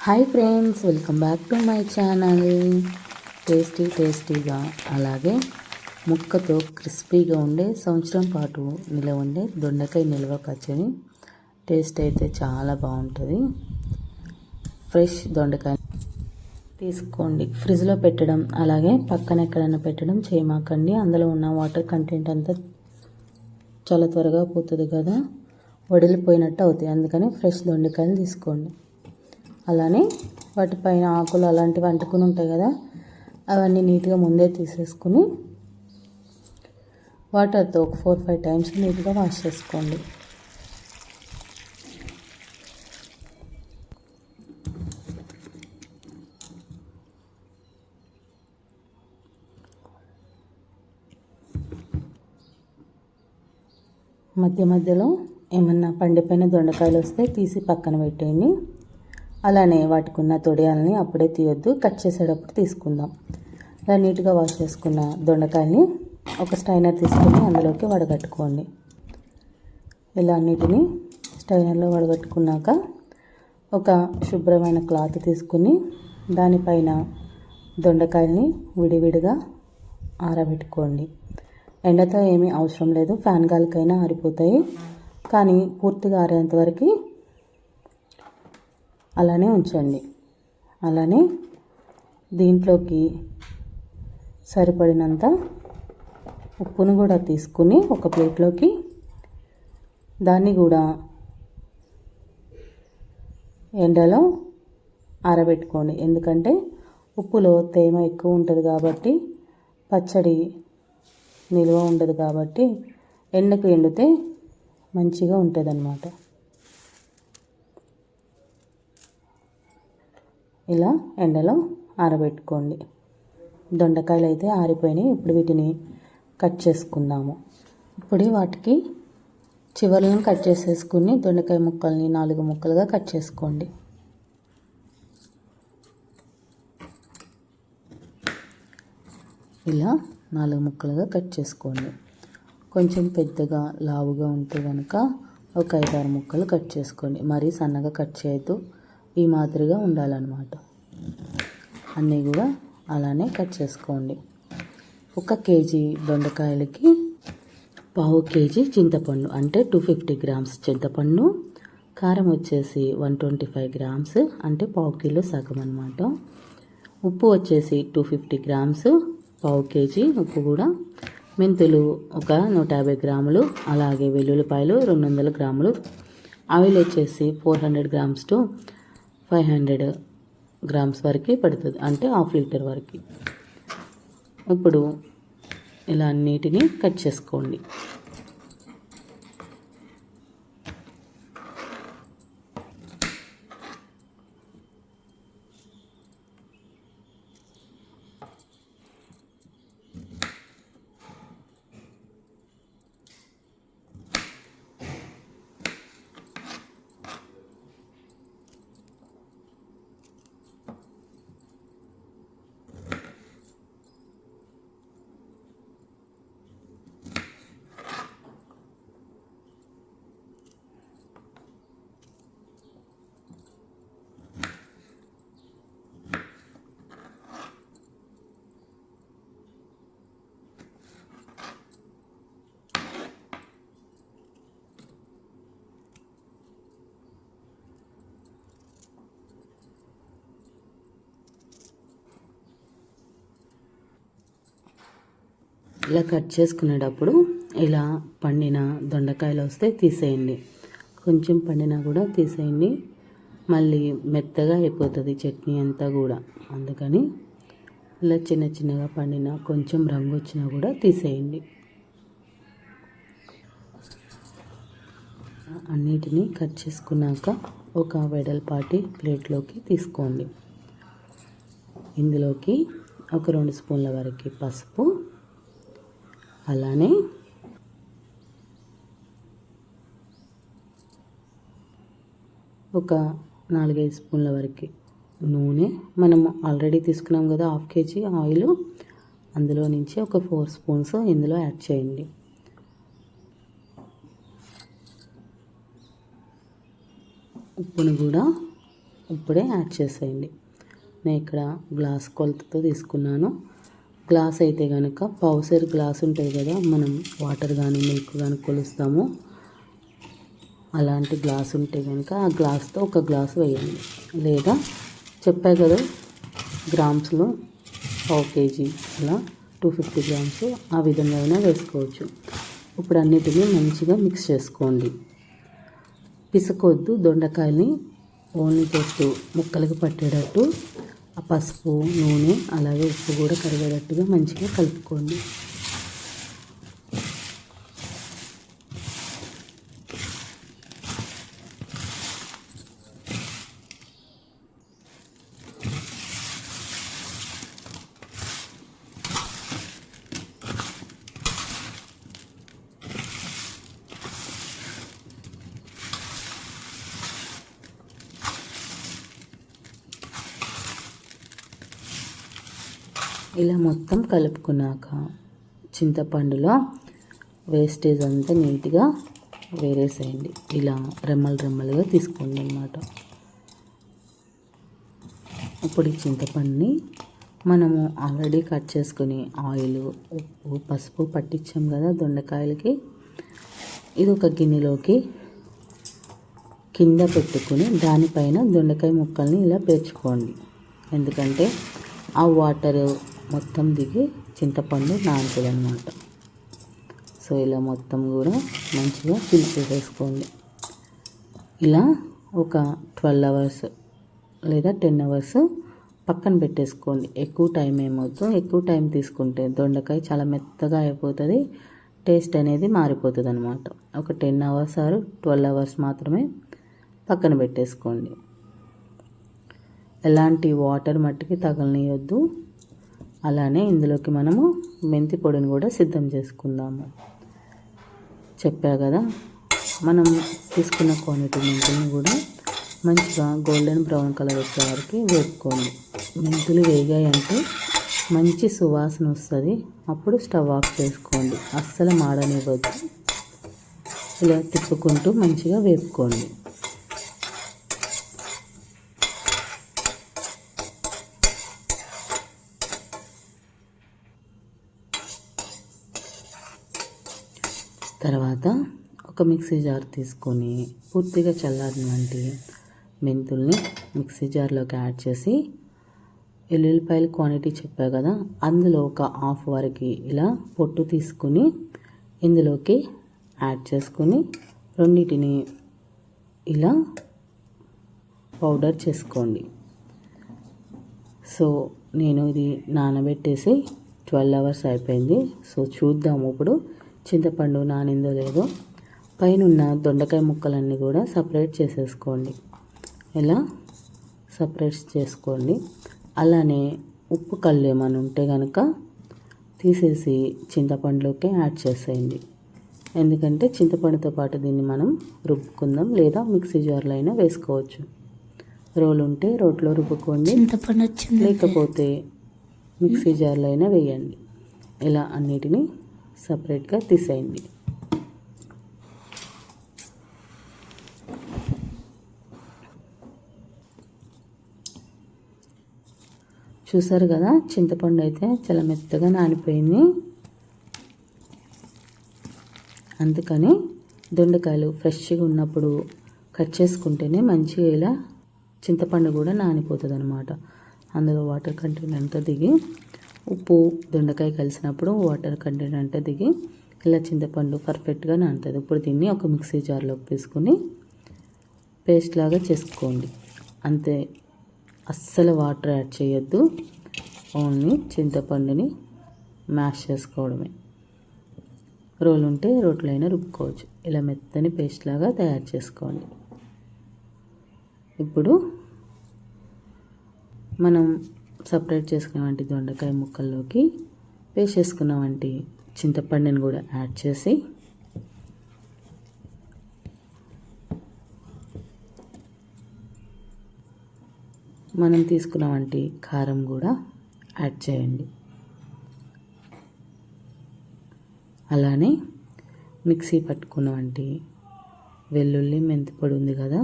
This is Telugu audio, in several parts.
Hi friends, welcome back to my channel. టేస్టీగా అలాగే ముక్కతో క్రిస్పీగా ఉండే సంవత్సరం పాటు నిలవ ఉండే దొండకాయ నిల్వ పచ్చడి. టేస్ట్ అయితే చాలా బాగుంటుంది. ఫ్రెష్ దొండకాయ తీసుకోండి. ఫ్రిడ్జ్లో పెట్టడం అలాగే పక్కన ఎక్కడైనా పెట్టడం చేయమాకండి. అందులో ఉన్న వాటర్ కంటెంట్ అంతా చాలా త్వరగా పోతుంది కదా, వడిలిపోయినట్టు అవుతాయి. అందుకని ఫ్రెష్ దొండకాయలు తీసుకోండి. అలానే వాటిపైన ఆకులు అలాంటివి అంటుకుని ఉంటాయి కదా, అవన్నీ నీట్గా ముందే తీసేసుకుని వాటర్తో ఒక 4-5 టైమ్స్ నీట్గా వాష్ చేసుకోండి. మధ్యలో ఏమన్నా పండిపోయిన దొండకాయలు వస్తే తీసి పక్కన పెట్టేయండి. అలానే వాటికి ఉన్న తొడియాలని అప్పుడే తీయొద్దు, కట్ చేసేటప్పుడు తీసుకుందాం. ఇలా నీట్గా వాష్ చేసుకున్న దొండకాయని ఒక స్టైనర్ తీసుకుని అందులోకి వడగట్టుకోండి. ఇలా అన్నిటినీ స్టైనర్లో వడగట్టుకున్నాక ఒక శుభ్రమైన క్లాత్ తీసుకుని దానిపైన దొండకాయల్ని విడివిడిగా ఆరబెట్టుకోండి. ఎండతో ఏమీ అవసరం లేదు, ఫ్యాన్ గాలికైనా ఆరిపోతాయి. కానీ పూర్తిగా ఆరేంత వరకు అలానే ఉంచండి. అలానే దీంట్లోకి సరిపడినంత ఉప్పును కూడా తీసుకుని ఒక ప్లేట్లోకి దాన్ని కూడా ఎండలో ఆరబెట్టుకోండి. ఎందుకంటే ఉప్పులో తేమ ఎక్కువ ఉంటుంది కాబట్టి పచ్చడి నిల్వ ఉండదు కాబట్టి ఎండకు ఎండితే మంచిగా ఉంటుంది అన్నమాట. ఇలా ఎండలో ఆరబెట్టుకోండి. దొండకాయలు అయితే ఆరిపోయినాయి. ఇప్పుడు వీటిని కట్ చేసుకుందాము. ఇప్పుడు వాటికి చివర్లను కట్ చేసేసుకుని దొండకాయ ముక్కల్ని 4 ముక్కలుగా కట్ చేసుకోండి. ఇలా 4 ముక్కలుగా కట్ చేసుకోండి. కొంచెం పెద్దగా లావుగా ఉంటే కనుక ఒక 5-6 ముక్కలు కట్ చేసుకోండి. మరీ సన్నగా కట్ చేయొద్దు, ఈ మాదిరిగా ఉండాలన్నమాట. అన్నీ కూడా అలానే కట్ చేసుకోండి. 1 కేజీ దొండకాయలకి 1/2 కేజీ చింతపండు అంటే 250 గ్రామ్స్ చింతపండు, కారం వచ్చేసి 125 గ్రామ్స్ అంటే 1/2 కిలో సగం అన్నమాట. ఉప్పు వచ్చేసి 250 గ్రామ్స్, 1/2 కేజీ ఉప్పు కూడా. మెంతులు ఒక 150 గ్రాములు, అలాగే వెల్లుల్లిపాయలు 200 గ్రాములు. ఆయిల్ వచ్చేసి 400 గ్రామ్స్ టు 500 గ్రామ్స్ వరకు పడుతుంది, అంటే 1/2 లీటర్ వరకు. ఇప్పుడు ఇలా అన్నిటినీ కట్ చేసుకోండి. ఇలా కట్ చేసుకునేటప్పుడు ఇలా పండిన దొండకాయలు వస్తే తీసేయండి. కొంచెం పండినా కూడా తీసేయండి, మళ్ళీ మెత్తగా అయిపోతుంది చట్నీ అంతా కూడా. అందుకని ఇలా చిన్నగా పండిన కొంచెం రంగు వచ్చినా కూడా తీసేయండి. అన్నిటినీ కట్ చేసుకున్నాక ఒక వెడల్పాటి ప్లేట్లోకి తీసుకోండి. ఇందులోకి ఒక 2 స్పూన్ల వరకు పసుపు, అలానే ఒక 4-5 స్పూన్ల వరకు నూనె. మనము ఆల్రెడీ తీసుకున్నాం కదా 1/2 కేజీ ఆయిల్, అందులో నుంచి ఒక 4 స్పూన్స్ ఇందులో యాడ్ చేయండి. ఉప్పును కూడా ఇప్పుడే యాడ్ చేసేయండి. నేను ఇక్కడ గ్లాస్ కొలతతో తీసుకున్నాను. గ్లాస్ అయితే కనుక పావుసేరు గ్లాస్ ఉంటుంది కదా, మనం వాటర్ కానీ మిల్క్ కానీ కొలుస్తాము, అలాంటి గ్లాస్ ఉంటే కనుక ఆ గ్లాస్తో ఒక గ్లాసు వేయండి. లేదా చెప్పా కదా గ్రామ్స్లో పావు కేజీ అలా 250 గ్రామ్స్ ఆ విధంగా అయినా వేసుకోవచ్చు. ఇప్పుడు అన్నిటినీ మంచిగా మిక్స్ చేసుకోండి. పిసకొద్దు దొండకాయని, ఓన్లీ జస్ట్ ముక్కలకి పట్టేటట్టు ఆ పసుపు నూనె అలాగే ఉప్పు కూడా కరిగేటట్టుగా మంచిగా కలుపుకోండి. ఇలా మొత్తం కలుపుకున్నాక చింతపండులో వేస్టేజ్ అంతా నీట్గా వేరేసేయండి. ఇలా రెమ్మలుగా తీసుకోండి అన్నమాట. ఇప్పుడు ఈ చింతపండుని మనము ఆల్రెడీ కట్ చేసుకుని ఆయిల్, ఉప్పు, పసుపు పట్టించాం కదా దొండకాయలకి, ఇది ఒక గిన్నెలోకి కింద పెట్టుకుని దానిపైన దొండకాయ ముక్కల్ని ఇలా పేర్చుకోండి. ఎందుకంటే ఆ వాటర్ మొత్తం దిగి చింతపండు నానుతుంది అన్నమాట. సో ఇలా మొత్తం కూడా మంచిగా ఫిల్ చేసేసుకోండి. ఇలా ఒక 12 అవర్స్ లేదా 10 అవర్స్ పక్కన పెట్టేసుకోండి. ఎక్కువ టైం ఏమవుతుందో, ఎక్కువ టైం తీసుకుంటే దొండకాయ చాలా మెత్తగా అయిపోతుంది, టేస్ట్ అనేది మారిపోతుంది అనమాట. ఒక 10 అవర్స్ ఆర్ 12 అవర్స్ మాత్రమే పక్కన పెట్టేసుకోండి. ఎలాంటి వాటర్ మట్టికి తగలనియొద్దు. అలానే ఇందులోకి మనము మెంతి పొడిని కూడా సిద్ధం చేసుకుందాము. చెప్పా కదా, మనం తీసుకున్న క్వాంటిటీ మెంతులను కూడా మంచిగా గోల్డెన్ బ్రౌన్ కలర్ వచ్చే వరకు వేపుకోండి. మెంతులు వేగాయంటే మంచి సువాసన వస్తుంది. అప్పుడు స్టవ్ ఆఫ్ చేసుకోండి. అస్సలు మాడనివ్వద్దు. ఇలా తిప్పుకుంటూ మంచిగా వేపుకోండి. తర్వాత ఒక మిక్సీ జార్ తీసుకొని పూర్తిగా చల్లారినటువంటి మెంతుల్ని మిక్సీ జార్లోకి యాడ్ చేసి, ఎల్లుల్లిపాయల క్వాంటిటీ చెప్పా కదా, అందులో ఒక హాఫ్ వరకు ఇలా పొట్టు తీసుకుని ఇందులోకి యాడ్ చేసుకుని రెండింటిని ఇలా పౌడర్ చేసుకోండి. సో నేను ఇది నానబెట్టేసి 12 అవర్స్ అయిపోయింది. సో చూద్దాము ఇప్పుడు చింతపండు నానిందో లేదో. పైన ఉన్న దొండకాయ ముక్కలన్నీ కూడా సపరేట్ చేసేసుకోండి. ఇలా సపరేట్ చేసుకోండి. అలానే ఉప్పు కళ్ళు ఏమైనా ఉంటే కనుక తీసేసి చింతపండులోకి యాడ్ చేసేయండి. ఎందుకంటే చింతపండుతో పాటు దీన్ని మనం రుబ్బుకుందాం, లేదా మిక్సీ జార్లో అయినా వేసుకోవచ్చు. రోలు ఉంటే రోట్లో రుబ్బుకోండి, లేకపోతే మిక్సీ జార్లో అయినా వేయండి. ఇలా అన్నిటినీ సపరేట్గా తీసేయండి. చూసారు కదా, చింతపండు అయితే చాలా మెత్తగా నానిపోయింది. అందుకని దొండకాయలు ఫ్రెష్గా ఉన్నప్పుడు కట్ చేసుకుంటేనే మంచిగా ఇలా చింతపండు కూడా నానిపోతుంది అన్నమాట. అందులో వాటర్ కంటెంట్ అంతా దిగి, ఉప్పు దొండకాయ కలిసినప్పుడు వాటర్ కంటెంట్ అంతా దిగి ఇలా చింతపండు పర్ఫెక్ట్గా నానుతుంది. ఇప్పుడు దీన్ని ఒక మిక్సీ జార్లోకి తీసుకుని పేస్ట్ లాగా చేసుకోండి. అంతే, అస్సలు వాటర్ యాడ్ చేయొద్దు. ఓన్లీ చింతపండుని మ్యాష్ చేసుకోవడమే. రోలు ఉంటే రోట్లో అయినా రుబ్బుకోవచ్చు. ఇలా మెత్తని పేస్ట్ లాగా తయారు చేసుకోండి. ఇప్పుడు మనం సపరేట్ చేసుకున్నవంటి దొండకాయ ముక్కల్లోకి పేస్ట్ చేసుకున్నవంటి చింతపండుని కూడా యాడ్ చేసి మనం తీసుకున్నవంటి కారం కూడా యాడ్ చేయండి. అలానే మిక్సీ పట్టుకున్నవంటి వెల్లుల్లి మెంతి పొడి ఉంది కదా,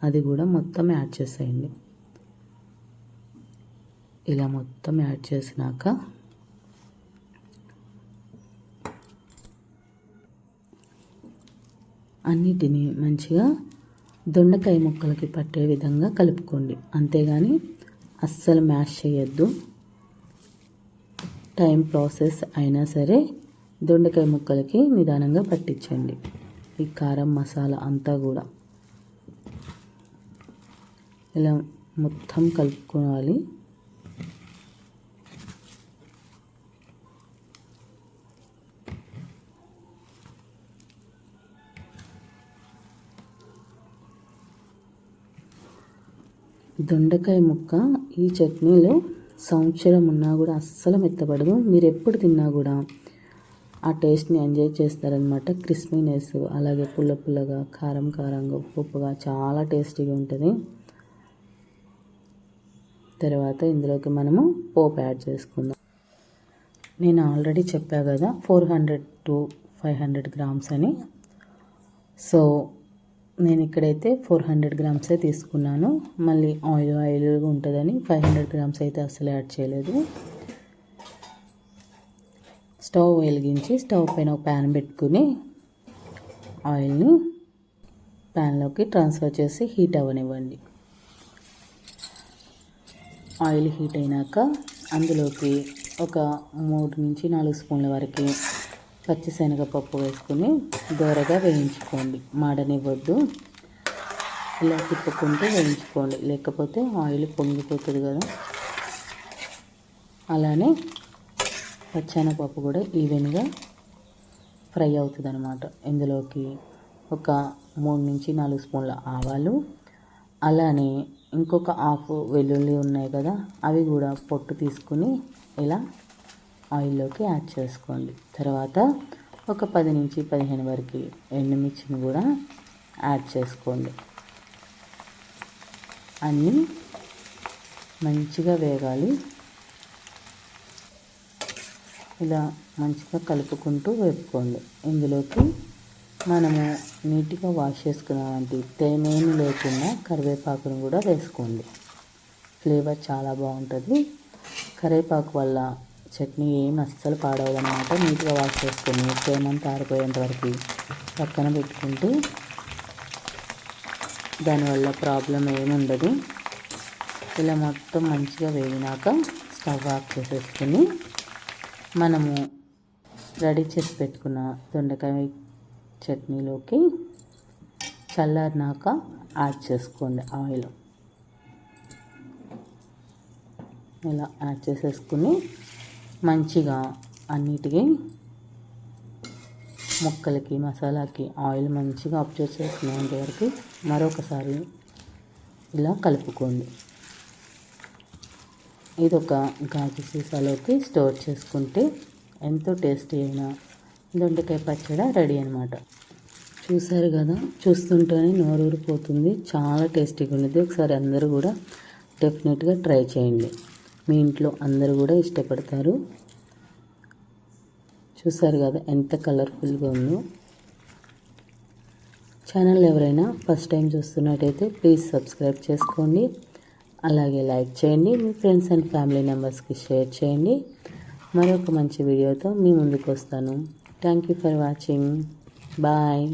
అది కూడా మొత్తం యాడ్ చేసేయండి. ఇలా మొత్తం యాడ్ చేసినాక అన్నిటినీ మంచిగా దొండకాయ ముక్కలకి పట్టే విధంగా కలుపుకోండి. అంతేగాని అస్సలు మ్యాష్ చేయొద్దు. టైం ప్రాసెస్ అయినా సరే దొండకాయ ముక్కలకి నిదానంగా పట్టించండి. ఈ కారం మసాలా అంతా కూడా ఇలా మొత్తం కలుపుకోవాలి. దొండకాయ ముక్క ఈ చట్నీలో సంవత్సరం ఉన్నా కూడా అస్సలు మెత్తపడదు. మీరు ఎప్పుడు తిన్నా కూడా ఆ టేస్ట్ని ఎంజాయ్ చేస్తారనమాట. క్రిస్పీనెస్ అలాగే పుల్ల పుల్లగా కారం కారంగా ఉప్పుగా చాలా టేస్టీగా ఉంటుంది. తర్వాత ఇందులోకి మనము పోపు యాడ్ చేసుకుందాం. నేను ఆల్రెడీ చెప్పా కదా 400 to 500 grams అని. సో నేను ఇక్కడైతే 400 grams తీసుకున్నాను. మళ్ళీ ఆయిల్ ఉంటుందని 500 grams అయితే అస్సలు యాడ్ చేయలేదు. స్టవ్ వెలిగించి స్టవ్ పైన ఒక ప్యాన్ పెట్టుకుని ఆయిల్ని ప్యాన్లోకి ట్రాన్స్ఫర్ చేసి హీట్ అవ్వనివ్వండి. ఆయిల్ హీట్ అయినాక అందులోకి ఒక 3 నుంచి 4 స్పూన్ల వరకు పచ్చిశనగపప్పు వేసుకుని దోరగా వేయించుకోండి. మాడనివ్వద్దు. ఇలా తిప్పుకుంటూ వేయించుకోండి, లేకపోతే ఆయిల్ పొంగిపోతుంది కదా. అలానే పచ్చెనగపప్పు కూడా ఈవెన్గా ఫ్రై అవుతుంది అనమాట. ఇందులోకి ఒక 3 నుంచి 4 స్పూన్ల ఆవాలు, అలానే ఇంకొక హాఫ్ వెల్లుల్లి ఉన్నాయి కదా, అవి కూడా పొట్టు తీసుకుని ఇలా ఆయిల్లోకి యాడ్ చేసుకోండి. తర్వాత ఒక 10 నుంచి 15 వరకు ఎండుమిర్చిని కూడా యాడ్ చేసుకోండి. అన్నీ మంచిగా వేగాలి. ఇలా మంచిగా కలుపుకుంటూ వేపుకోండి. ఇందులోకి మనము నీట్గా వాష్ చేసుకున్నామంటే తేమేమి లేకుండా కరివేపాకును కూడా వేసుకోండి. ఫ్లేవర్ చాలా బాగుంటుంది. కరివేపాకు వల్ల చట్నీ ఏం అస్సలు పాడవదన్నమాట. నీట్గా వాష్ చేసుకొని తేమంతా ఆరిపోయేంత వరకు పక్కన పెట్టుకుంటే దానివల్ల ప్రాబ్లం ఏమి ఉండదు. ఇలా మొత్తం మంచిగా వేగినాక స్టవ్ ఆఫ్ చేసేసుకుని మనము రెడీ చేసి పెట్టుకున్న దొండకాయ చట్నీలోకి చల్లారినాక యాడ్ చేసుకోండి ఆయిల్. ఇలా యాడ్ చేసేసుకుని మంచిగా అన్నిటికీ ముక్కలకి మసాలాకి ఆయిల్ మంచిగా అబ్జర్వ్ చేసుకునేంత వరకు మరొకసారి ఇలా కలుపుకోండి. ఇది ఒక గాజు సీసాలోకి స్టోర్ చేసుకుంటే ఎంతో టేస్టీ అయిన దొండకాయ పచ్చడి రెడీ అనమాట. చూసారు కదా, చూస్తుంటేనే నోరూరిపోతుంది. చాలా టేస్టీగా ఉండేది. ఒకసారి అందరూ కూడా డెఫినెట్గా ట్రై చేయండి. మీ ఇంట్లో అందరూ కూడా ఇష్టపడతారు. చూసారు కదా ఎంత కలర్ఫుల్గా ఉందో. ఛానల్ ఎవరైనా ఫస్ట్ టైం చూస్తున్నట్టయితే ప్లీజ్ సబ్స్క్రైబ్ చేసుకోండి. అలాగే లైక్ చేయండి. మీ ఫ్రెండ్స్ అండ్ ఫ్యామిలీ మెంబర్స్కి షేర్ చేయండి. మరొక మంచి వీడియోతో మీ ముందుకు వస్తాను. Thank you for watching. Bye.